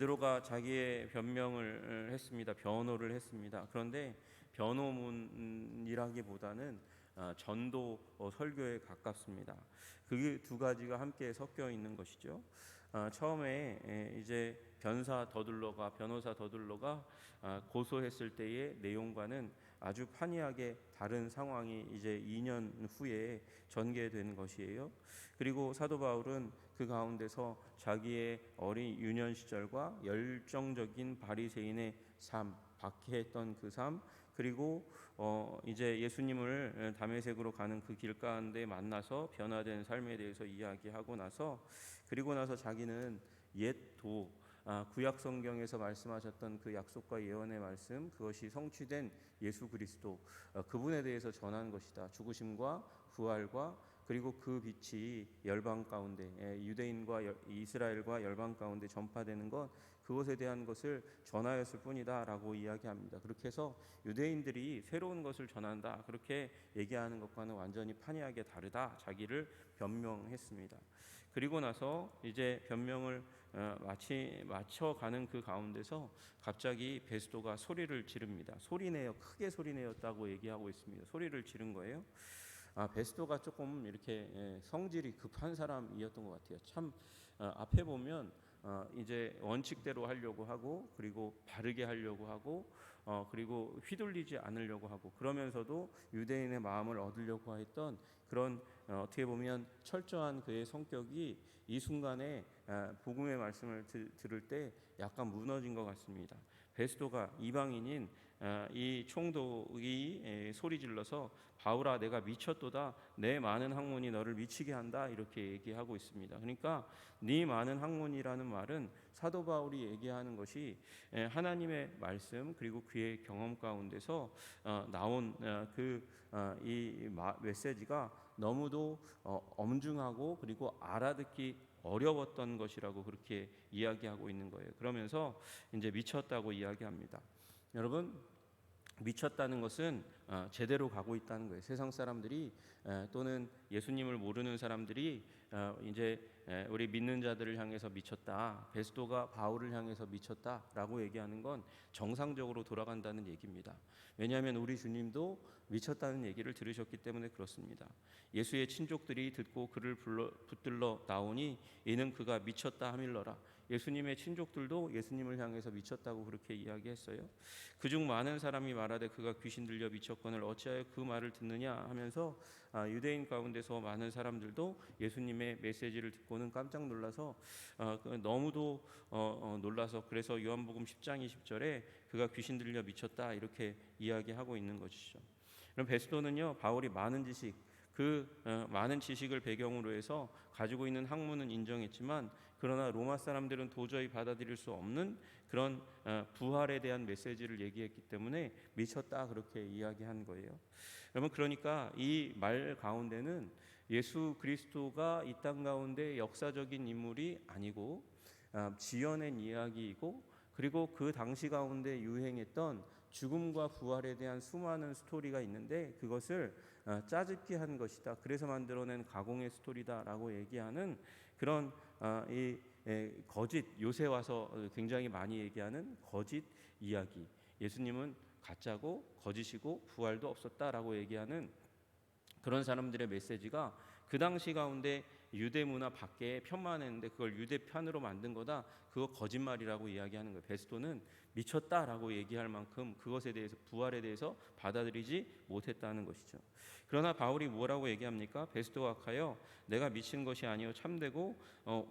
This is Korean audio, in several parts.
베드로가 자기의 변명을 했습니다. 변호를 했습니다. 그런데 변호문이라기보다는 전도 설교에 가깝습니다. 그 두 가지가 함께 섞여 있는 것이죠. 처음에 이제 변호사 더둘러가 고소했을 때의 내용과는 아주 판이하게 다른 상황이 이제 2년 후에 전개되는 것이에요. 그리고 사도 바울은 그 가운데서 자기의 어린 유년 시절과 열정적인 바리새인의 삶, 박해했던 그 삶, 그리고 이제 예수님을 다메섹으로 가는 그 길 가운데 만나서 변화된 삶에 대해서 이야기하고 나서, 그리고 나서 자기는 옛도 구약 성경에서 말씀하셨던 그 약속과 예언의 말씀, 그것이 성취된 예수 그리스도, 그분에 대해서 전한 것이다. 죽으심과 부활과 그리고 그 빛이 열방 가운데, 유대인과 이스라엘과 열방 가운데 전파되는 것, 그것에 대한 것을 전하였을 뿐이다라고 이야기합니다. 그렇게 해서 유대인들이 새로운 것을 전한다, 그렇게 얘기하는 것과는 완전히 판이하게 다르다, 자기를 변명했습니다. 그리고 나서 이제 변명을 맞춰가는 그 가운데서 갑자기 베스도가 소리를 지릅니다. 소리내어, 크게 소리내었다고 얘기하고 있습니다. 소리를 지른 거예요. 베스도가 조금 이렇게 성질이 급한 사람이었던 것 같아요. 참 앞에 보면 이제 원칙대로 하려고 하고, 그리고 바르게 하려고 하고, 그리고 휘둘리지 않으려고 하고, 그러면서도 유대인의 마음을 얻으려고 했던 그런 어떻게 보면 철저한 그의 성격이 이 순간에 복음의 말씀을 들을 때 약간 무너진 것 같습니다. 베스도가 이방인인 이 총독이 소리질러서 바울아, 내가 미쳤도다, 내 많은 학문이 너를 미치게 한다, 이렇게 얘기하고 있습니다. 그러니까 네 많은 학문이라는 말은 사도 바울이 얘기하는 것이 하나님의 말씀, 그리고 그의 경험 가운데서 나온 이 메시지가 너무도 엄중하고 그리고 알아듣기 어려웠던 것이라고 그렇게 이야기하고 있는 거예요. 그러면서 이제 미쳤다고 이야기합니다. 여러분, 미쳤다는 것은 제대로 가고 있다는 거예요. 세상 사람들이 또는 예수님을 모르는 사람들이 이제 우리 믿는 자들을 향해서 미쳤다, 베스도가 바울을 향해서 미쳤다라고 얘기하는 건 정상적으로 돌아간다는 얘기입니다. 왜냐하면 우리 주님도 미쳤다는 얘기를 들으셨기 때문에 그렇습니다. 예수의 친족들이 듣고 그를 붙들러 나오니 이는 그가 미쳤다 하밀러라. 예수님의 친족들도 예수님을 향해서 미쳤다고 그렇게 이야기했어요. 그중 많은 사람이 말하되 그가 귀신 들려 미쳤거늘 어찌하여 그 말을 듣느냐 하면서 유대인 가운데서 많은 사람들도 예수님의 메시지를 듣고는 깜짝 놀라서 너무도 놀라서, 그래서 요한복음 10장 20절에 그가 귀신 들려 미쳤다, 이렇게 이야기하고 있는 것이죠. 그럼 베스도는요, 바울이 많은 지식을 배경으로 해서 가지고 있는 학문은 인정했지만, 그러나 로마 사람들은 도저히 받아들일 수 없는 그런 부활에 대한 메시지를 얘기했기 때문에 미쳤다, 그렇게 이야기한 거예요. 여러분, 그러니까 이 말 가운데는 예수 그리스도가 이 땅 가운데 역사적인 인물이 아니고 지어낸 이야기이고, 그리고 그 당시 가운데 유행했던 죽음과 부활에 대한 수많은 스토리가 있는데 그것을 짜깁기 한 것이다, 그래서 만들어낸 가공의 스토리다라고 얘기하는 그런 이 거짓, 요새 와서 굉장히 많이 얘기하는 거짓 이야기, 예수님은 가짜고 거짓이고 부활도 없었다라고 얘기하는 그런 사람들의 메시지가 그 당시 가운데 유대 문화 밖에 편만했는데 그걸 유대 편으로 만든 거다, 그거 거짓말이라고 이야기하는 거예요. 베스도는 미쳤다라고 얘기할 만큼 그것에 대해서, 부활에 대해서 받아들이지 못했다는 것이죠. 그러나 바울이 뭐라고 얘기합니까? 베스도가 하여 내가 미친 것이 아니요 참되고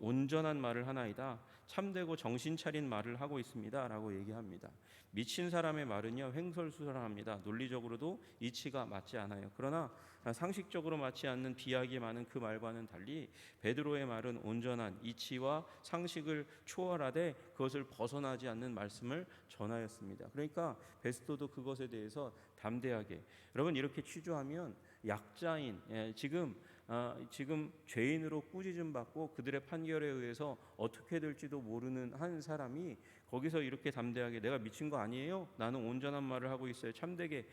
온전한 말을 하나이다, 참되고 정신 차린 말을 하고 있습니다 라고 얘기합니다. 미친 사람의 말은요 횡설수설합니다. 논리적으로도 이치가 맞지 않아요. 그러나 상식적으로 맞지 않는 비약이 많은 그 말과는 달리 베드로의 말은 온전한 이치와 상식을 초월하되 그것을 벗어나지 않는 말씀을 전하였습니다. 그러니까 베스도도 그것에 대해서 담대하게, 여러분 이렇게 취조하면 약자인, 지금 죄인으로 꾸짖음 받고 그들의 판결에 의해서 어떻게 될지도 모르는 한 사람이 거기서 이렇게 담대하게 내가 미친 거 아니에요? 나는 온전한 말을 하고 있어요. 참되게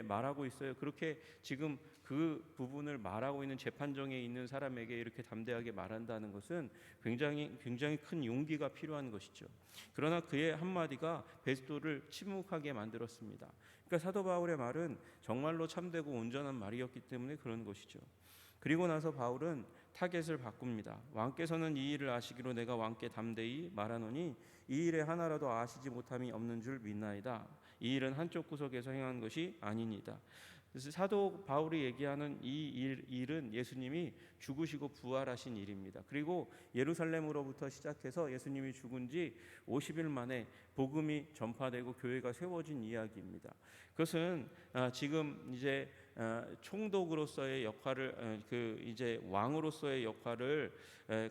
말하고 있어요. 그렇게 지금 그 부분을 말하고 있는 재판정에 있는 사람에게 이렇게 담대하게 말한다는 것은 굉장히 큰 용기가 필요한 것이죠. 그러나 그의 한마디가 베스도를 침묵하게 만들었습니다. 그러니까 사도 바울의 말은 정말로 참되고 온전한 말이었기 때문에 그런 것이죠. 그리고 나서 바울은 타겟을 바꿉니다. 왕께서는 이 일을 아시기로 내가 왕께 담대히 말하노니 이 일에 하나라도 아시지 못함이 없는 줄 믿나이다. 이 일은 한쪽 구석에서 행한 것이 아니니이다. 그래서 사도 바울이 얘기하는 이 일은 예수님이 죽으시고 부활하신 일입니다. 그리고 예루살렘으로부터 시작해서 예수님이 죽은 지 50일 만에 복음이 전파되고 교회가 세워진 이야기입니다. 그것은 지금 이제 총독으로서의 역할을 이제 왕으로서의 역할을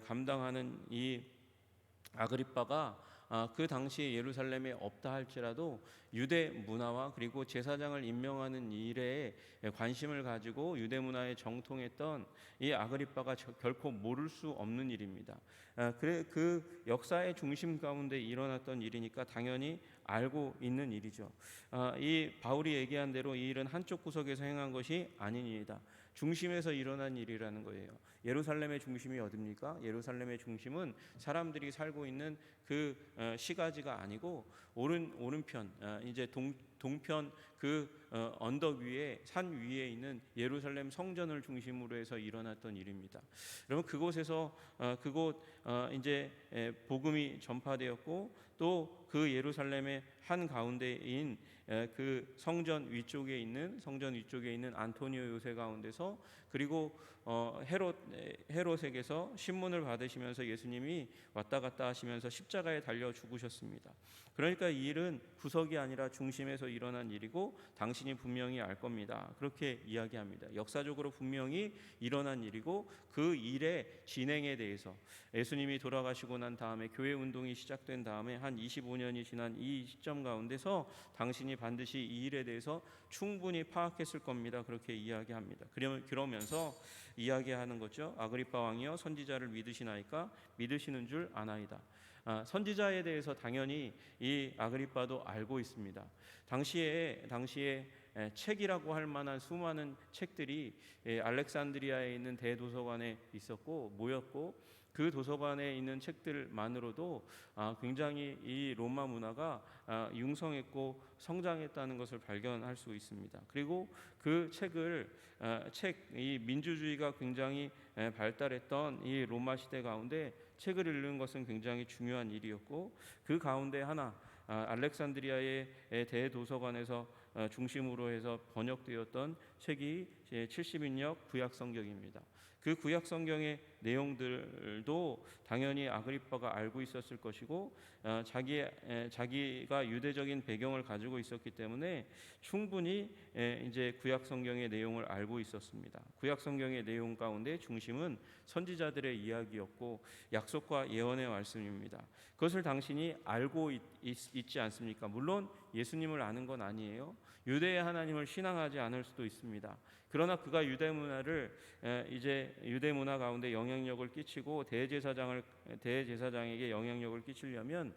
감당하는 이 아그리빠가 그 당시에 예루살렘에 없다 할지라도 유대 문화와 그리고 제사장을 임명하는 일에 관심을 가지고 유대 문화에 정통했던 이 아그리빠가 결코 모를 수 없는 일입니다. 그 역사의 중심 가운데 일어났던 일이니까 당연히 알고 있는 일이죠. 이 바울이 얘기한 대로 이 일은 한쪽 구석에서 행한 것이 아니니이다. 중심에서 일어난 일이라는 거예요. 예루살렘의 중심이 어디입니까? 예루살렘의 중심은 사람들이 살고 있는 그 시가지가 아니고 오른편 이제 동편 그 언덕 위에 산 위에 있는 예루살렘 성전을 중심으로 해서 일어났던 일입니다. 여러분 그곳에서 그곳 이제 복음이 전파되었고 또 그 예루살렘의 한 가운데인 그 성전 위쪽에 있는 안토니오 요새 가운데서 그리고 헤롯에게서 신문을 받으시면서 예수님이 왔다 갔다 하시면서 십자가에 달려 죽으셨습니다. 그러니까 이 일은 구석이 아니라 중심에서 일어난 일이고 당신이 분명히 알 겁니다. 그렇게 이야기합니다. 역사적으로 분명히 일어난 일이고 그 일의 진행에 대해서 예수님이 돌아가시고 난 다음에 교회 운동이 시작된 다음에 한 25년이 지난 이 시점 가운데서 당신이 반드시 이 일에 대해서 충분히 파악했을 겁니다. 그렇게 이야기합니다. 그러면서 이야기하는 거죠. 아그리빠 왕이여 선지자를 믿으시나이까? 믿으시는 줄 아나이다. 선지자에 대해서 당연히 이 아그리빠도 알고 있습니다. 당시에 책이라고 할 만한 수많은 책들이 알렉산드리아에 있는 대도서관에 있었고 모였고 그 도서관에 있는 책들만으로도 굉장히 이 로마 문화가 융성했고 성장했다는 것을 발견할 수 있습니다. 그리고 그 이 민주주의가 굉장히 발달했던 이 로마 시대 가운데 책을 읽는 것은 굉장히 중요한 일이었고 그 가운데 하나 알렉산드리아의 대도서관에서 중심으로 해서 번역되었던 책이 70인역 구약성경입니다. 그 구약성경의 내용들도 당연히 아그리빠가 알고 있었을 것이고 자기가 유대적인 배경을 가지고 있었기 때문에 충분히 이제 구약성경의 내용을 알고 있었습니다. 구약성경의 내용 가운데 중심은 선지자들의 이야기였고 약속과 예언의 말씀입니다. 그것을 당신이 알고 있지 않습니까? 물론 예수님을 아는 건 아니에요. 유대의 하나님을 신앙하지 않을 수도 있습니다. 그러나 그가 유대 문화 가운데 영향력을 끼치고 대제사장에게 영향력을 끼치려면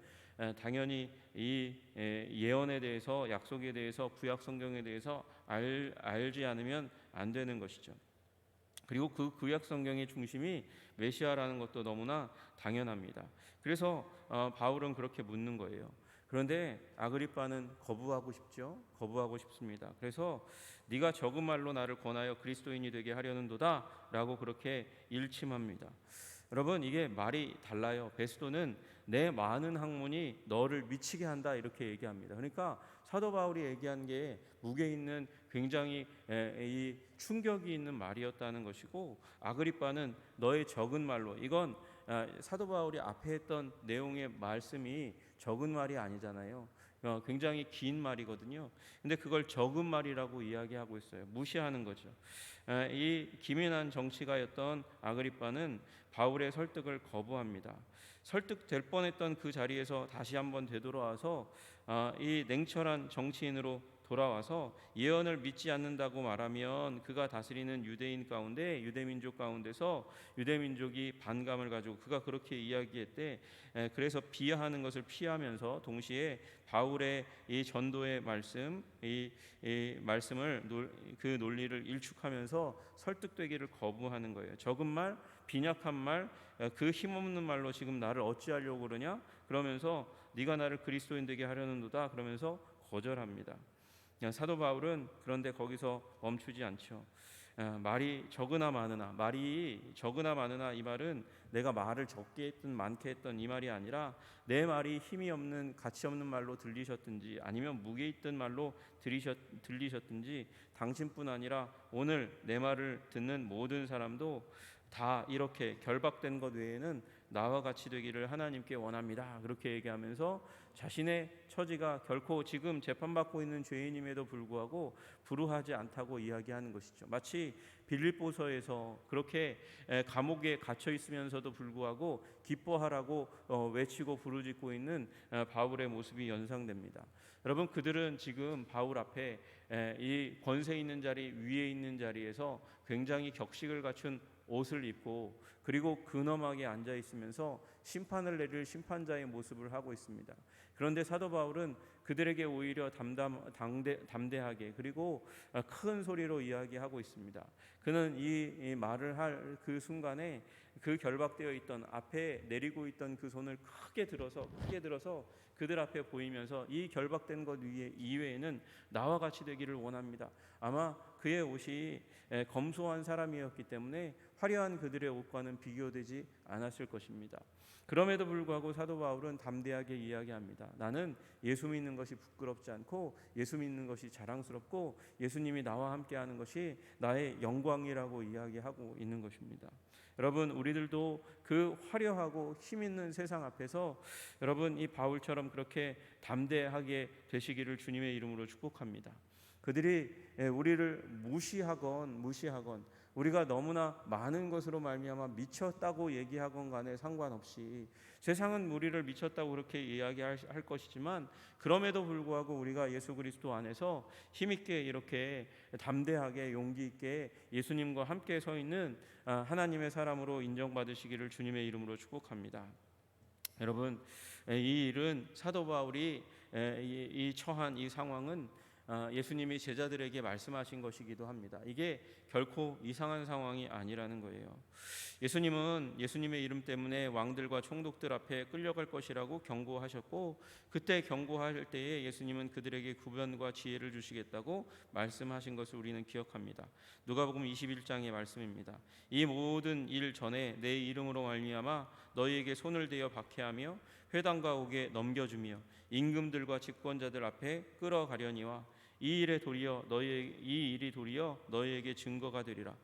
당연히 이 예언에 대해서 약속에 대해서 구약 성경에 대해서 알지 않으면 안 되는 것이죠. 그리고 그 구약 성경의 중심이 메시아라는 것도 너무나 당연합니다. 그래서 바울은 그렇게 묻는 거예요. 그런데 아그리빠는 거부하고 싶습니다. 그래서 네가 적은 말로 나를 권하여 그리스도인이 되게 하려는도다 라고 그렇게 일침합니다. 여러분 이게 말이 달라요. 베스도는 내 많은 학문이 너를 미치게 한다 이렇게 얘기합니다. 그러니까 사도 바울이 얘기한 게 무게 있는 굉장히 이 충격이 있는 말이었다는 것이고 아그리빠는 너의 적은 말로 이건 사도 바울이 앞에 했던 내용의 말씀이 적은 말이 아니잖아요. 굉장히 긴 말이거든요. 근데 그걸 적은 말이라고 이야기하고 있어요. 무시하는 거죠. 이 기민한 정치가였던 아그리빠는 바울의 설득을 거부합니다. 설득될 뻔했던 그 자리에서 다시 한번 되돌아와서 이 냉철한 정치인으로 돌아와서 예언을 믿지 않는다고 말하면 그가 다스리는 유대인 가운데 유대민족 가운데서 유대민족이 반감을 가지고 그가 그렇게 이야기했대. 그래서 비하하는 것을 피하면서 동시에 바울의 이 전도의 말씀, 이 말씀을 그 논리를 일축하면서 설득되기를 거부하는 거예요. 적은 말, 빈약한 말, 그 힘없는 말로 지금 나를 어찌하려고 그러냐? 그러면서 네가 나를 그리스도인 되게 하려는도다. 그러면서 거절합니다. 사도 바울은 그런데 거기서 멈추지 않죠. 말이 적으나 많으나 이 말은 내가 말을 적게 했든 많게 했던 이 말이 아니라 내 말이 힘이 없는 가치 없는 말로 들리셨든지 아니면 무게 있던 말로 들리셨든지 당신뿐 아니라 오늘 내 말을 듣는 모든 사람도 다 이렇게 결박된 것 외에는 나와 같이 되기를 하나님께 원합니다. 그렇게 얘기하면서 자신의 처지가 결코 지금 재판받고 있는 죄인임에도 불구하고 불우하지 않다고 이야기하는 것이죠. 마치 빌립보서에서 그렇게 감옥에 갇혀 있으면서도 불구하고 기뻐하라고 외치고 부르짖고 있는 바울의 모습이 연상됩니다. 여러분, 그들은 지금 바울 앞에 이 권세 있는 자리 위에 있는 자리에서 굉장히 격식을 갖춘 옷을 입고 그리고 근엄하게 앉아 있으면서 심판을 내릴 심판자의 모습을 하고 있습니다. 그런데 사도 바울은 그들에게 오히려 담대하게 그리고 큰 소리로 이야기하고 있습니다. 그는 이 말을 할 그 순간에 그 결박되어 있던 앞에 내리고 있던 그 손을 크게 들어서 그들 앞에 보이면서 이 결박된 것 이외에는 나와 같이 되기를 원합니다. 아마 그의 옷이 검소한 사람이었기 때문에 화려한 그들의 옷과는 비교되지 않았을 것입니다. 그럼에도 불구하고 사도 바울은 담대하게 이야기합니다. 나는 예수 믿는 것이 부끄럽지 않고 예수 믿는 것이 자랑스럽고 예수님이 나와 함께하는 것이 나의 영광이라고 이야기하고 있는 것입니다. 여러분, 우리들도 그 화려하고 힘 있는 세상 앞에서 여러분 이 바울처럼 그렇게 담대하게 되시기를 주님의 이름으로 축복합니다. 그들이 우리를 무시하건 우리가 너무나 많은 것으로 말미암아 미쳤다고 얘기하건 간에 상관없이 세상은 우리를 미쳤다고 그렇게 이야기할 것이지만 그럼에도 불구하고 우리가 예수 그리스도 안에서 힘있게 이렇게 담대하게 용기 있게 예수님과 함께 서 있는 하나님의 사람으로 인정받으시기를 주님의 이름으로 축복합니다. 여러분, 이 일은 사도 바울이 이 처한 이 상황은 예수님이 제자들에게 말씀하신 것이기도 합니다. 이게 결코 이상한 상황이 아니라는 거예요. 예수님은 예수님의 이름 때문에 왕들과 총독들 앞에 끌려갈 것이라고 경고하셨고 그때 경고할 때에 예수님은 그들에게 구변과 지혜를 주시겠다고 말씀하신 것을 우리는 기억합니다. 누가복음 21장의 말씀입니다. 이 모든 일 전에 내 이름으로 말미암아 너희에게 손을 대어 박해하며 회당과 옥에 넘겨주며 임금들과 집권자들 앞에 끌어가려니와 이 일이 도리어 너희에게 증거가 되리라.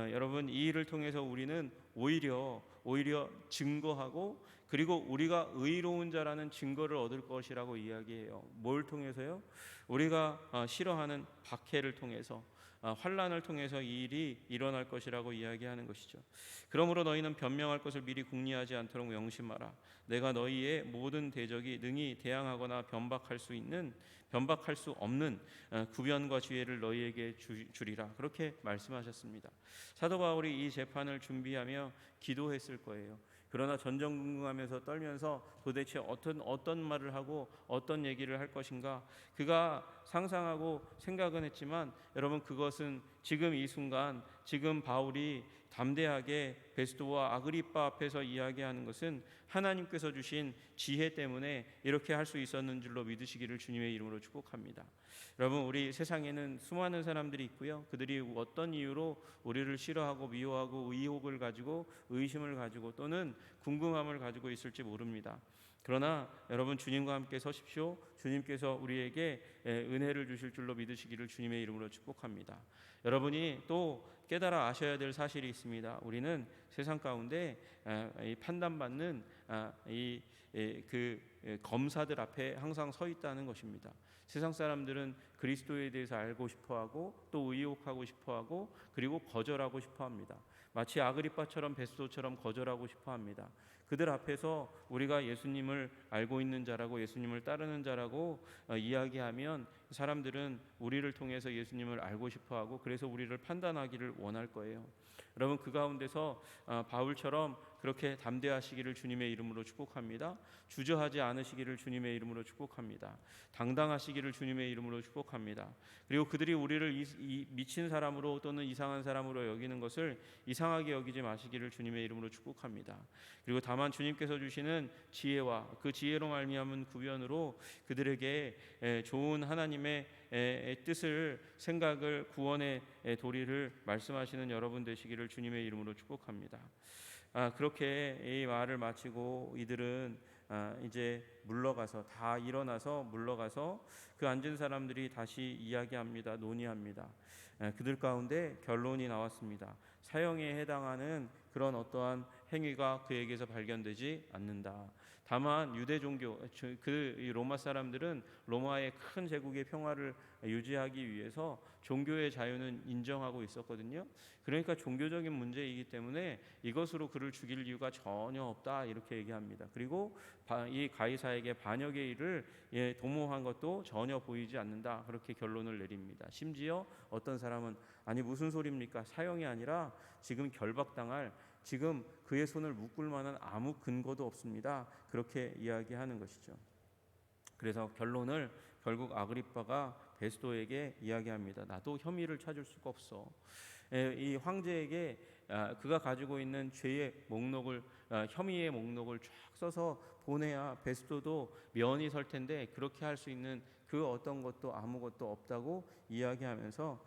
여러분, 이 일을 통해서 우리는 오히려 증거하고 그리고 우리가 의로운 자라는 증거를 얻을 것이라고 이야기해요. 뭘 통해서요? 우리가 싫어하는 박해를 통해서 환난을 통해서 이 일이 일어날 것이라고 이야기하는 것이죠. 그러므로 너희는 변명할 것을 미리 궁리하지 않도록 명심하라. 내가 너희의 모든 대적이 능히 대항하거나 변박할 수 없는 구변과 지혜를 너희에게 주리라. 그렇게 말씀하셨습니다. 사도 바울이 이 재판을 준비하며 기도했을 거예요. 그러나 전전긍긍하면서 떨면서 도대체 어떤 말을 하고 어떤 얘기를 할 것인가 그가 상상하고 생각은 했지만 여러분, 그것은 지금 이 순간 지금 바울이 담대하게 베스도와 아그리빠 앞에서 이야기하는 것은 하나님께서 주신 지혜 때문에 이렇게 할 수 있었는 줄로 믿으시기를 주님의 이름으로 축복합니다. 여러분, 우리 세상에는 수많은 사람들이 있고요. 그들이 어떤 이유로 우리를 싫어하고 미워하고 의혹을 가지고 의심을 가지고 또는 궁금함을 가지고 있을지 모릅니다. 그러나 여러분, 주님과 함께 서십시오. 주님께서 우리에게 은혜를 주실 줄로 믿으시기를 주님의 이름으로 축복합니다. 여러분이 또 깨달아 아셔야 될 사실이 있습니다. 우리는 세상 가운데 판단받는 그 검사들 앞에 항상 서 있다는 것입니다. 세상 사람들은 그리스도에 대해서 알고 싶어하고 또 의혹하고 싶어하고 그리고 거절하고 싶어합니다. 마치 아그리빠처럼 베스도처럼 거절하고 싶어합니다. 그들 앞에서 우리가 예수님을 알고 있는 자라고 예수님을 따르는 자라고 이야기하면 사람들은 우리를 통해서 예수님을 알고 싶어하고 그래서 우리를 판단하기를 원할 거예요. 여러분, 그 가운데서 바울처럼 그렇게 담대하시기를 주님의 이름으로 축복합니다. 주저하지 않으시기를 주님의 이름으로 축복합니다. 당당하시기를 주님의 이름으로 축복합니다. 그리고 그들이 우리를 미친 사람으로 또는 이상한 사람으로 여기는 것을 이상하게 여기지 마시기를 주님의 이름으로 축복합니다. 그리고 다만 주님께서 주시는 지혜와 그 지혜로 말미암은 구변으로 그들에게 좋은 하나님의 뜻을, 생각을, 구원의 도리를 말씀하시는 여러분 되시기를 주님의 이름으로 축복합니다. 그렇게 이 말을 마치고 이들은 이제 물러가서 다 일어나서 물러가서 그 앉은 사람들이 다시 이야기합니다. 논의합니다. 그들 가운데 결론이 나왔습니다. 사형에 해당하는 그런 어떠한 행위가 그에게서 발견되지 않는다. 다만 유대 종교, 그 로마 사람들은 로마의 큰 제국의 평화를 유지하기 위해서 종교의 자유는 인정하고 있었거든요. 그러니까 종교적인 문제이기 때문에 이것으로 그를 죽일 이유가 전혀 없다, 이렇게 얘기합니다. 그리고 이 가이사에게 반역의 일을 도모한 것도 전혀 보이지 않는다, 그렇게 결론을 내립니다. 심지어 어떤 사람은 아니 무슨 소리입니까? 사형이 아니라 지금 결박당할, 지금 그의 손을 묶을 만한 아무 근거도 없습니다, 그렇게 이야기하는 것이죠. 그래서 결론을 결국 아그리빠가 베스도에게 이야기합니다. 나도 혐의를 찾을 수가 없어. 이 황제에게 그가 가지고 있는 죄의 목록을, 혐의의 목록을 쫙 써서 보내야 베스도도 면이 설 텐데 그렇게 할 수 있는 그 어떤 것도 아무것도 없다고 이야기하면서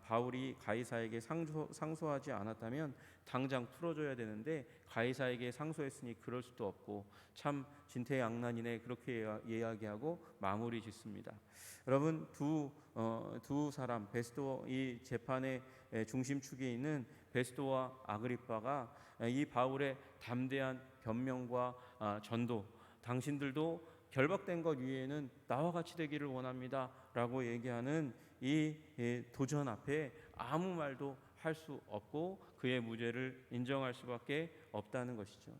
바울이 가이사에게 상소하지 않았다면 당장 풀어줘야 되는데 가이사에게 상소했으니 그럴 수도 없고 참 진퇴양난이네, 그렇게 이야기하고 마무리 짓습니다. 여러분, 두 사람, 베스도, 이 재판의 중심축에 있는 베스도와 아그리빠가 이 바울의 담대한 변명과 전도, 당신들도 결박된 것 위에는 나와 같이 되기를 원합니다 라고 얘기하는 이 도전 앞에 아무 말도 할 수 없고 그의 무죄를 인정할 수밖에 없다는 것이죠.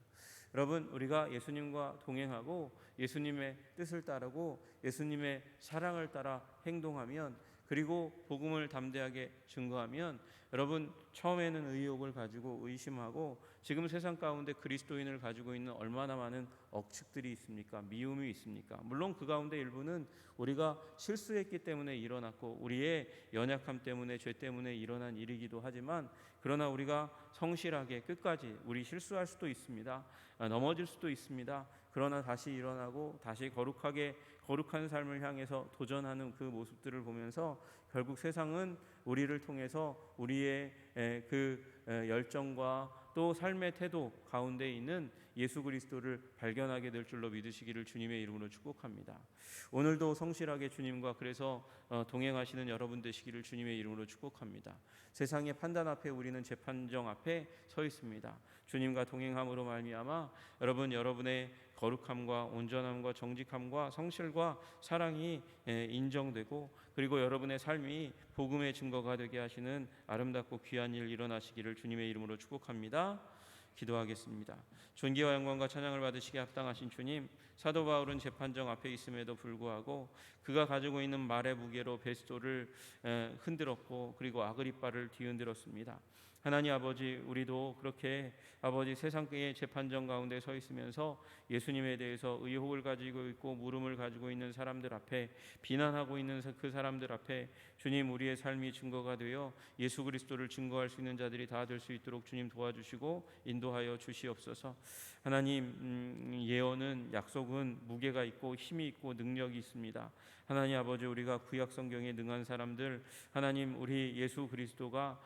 여러분, 우리가 예수님과 동행하고 예수님의 뜻을 따르고 예수님의 사랑을 따라 행동하면, 그리고 복음을 담대하게 증거하면, 여러분, 처음에는 의욕을 가지고 의심하고 지금 세상 가운데 그리스도인을 가지고 있는 얼마나 많은 억측들이 있습니까? 미움이 있습니까? 물론 그 가운데 일부는 우리가 실수했기 때문에 일어났고 우리의 연약함 때문에, 죄 때문에 일어난 일이기도 하지만, 그러나 우리가 성실하게 끝까지, 우리 실수할 수도 있습니다. 넘어질 수도 있습니다. 그러나 다시 일어나고 다시 거룩한 삶을 향해서 도전하는 그 모습들을 보면서 결국 세상은 우리를 통해서 우리의 그 열정과 또 삶의 태도 가운데 있는 예수 그리스도를 발견하게 될 줄로 믿으시기를 주님의 이름으로 축복합니다. 오늘도 성실하게 주님과 그래서 동행하시는 여러분 되시기를 주님의 이름으로 축복합니다. 세상의 판단 앞에 우리는 재판정 앞에 서 있습니다. 주님과 동행함으로 말미암아 여러분의 거룩함과 온전함과 정직함과 성실과 사랑이 인정되고, 그리고 여러분의 삶이 복음의 증거가 되게 하시는 아름답고 귀한 일 일어나시기를 주님의 이름으로 축복합니다. 기도하겠습니다. 존귀와 영광과 찬양을 받으시기에 합당하신 주님, 사도 바울은 재판정 앞에 있음에도 불구하고 그가 가지고 있는 말의 무게로 베스도를 흔들었고 그리고 아그리빠를 뒤흔들었습니다. 하나님 아버지, 우리도 그렇게 아버지 세상의 재판정 가운데 서 있으면서 예수님에 대해서 의혹을 가지고 있고 물음을 가지고 있는 사람들 앞에, 비난하고 있는 그 사람들 앞에 주님, 우리의 삶이 증거가 되어 예수 그리스도를 증거할 수 있는 자들이 다 될 수 있도록 주님 도와주시고 인도하여 주시옵소서. 하나님, 예언은, 약속은 무게가 있고 힘이 있고 능력이 있습니다. 하나님 아버지, 우리가 구약 성경에 능한 사람들, 하나님, 우리 예수 그리스도가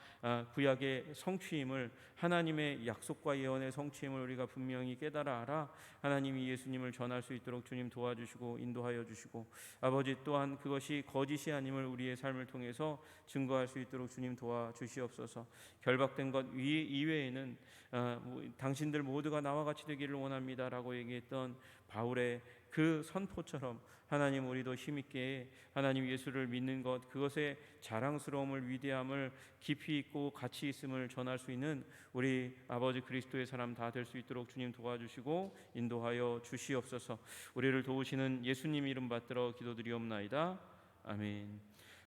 구약의 성취임을, 하나님의 약속과 예언의 성취임을 우리가 분명히 깨달아 알아 하나님이 예수님을 전할 수 있도록 주님 도와주시고 인도하여 주시고, 아버지 또한 그것이 거짓이 아님을 우리의 삶을 통해서 증거할 수 있도록 주님 도와주시옵소서. 결박된 것 이외에는 당신들 모두가 나와 같이 되기를 원합니다라고 얘기했던 바울의 그 선포처럼 하나님 우리도 힘있게 하나님 예수를 믿는 것, 그것의 자랑스러움을, 위대함을 깊이 있고 가치 있음을 전할 수 있는 우리 아버지 그리스도의 사람 다 될 수 있도록 주님 도와주시고 인도하여 주시옵소서. 우리를 도우시는 예수님 이름 받들어 기도드리옵나이다. 아멘.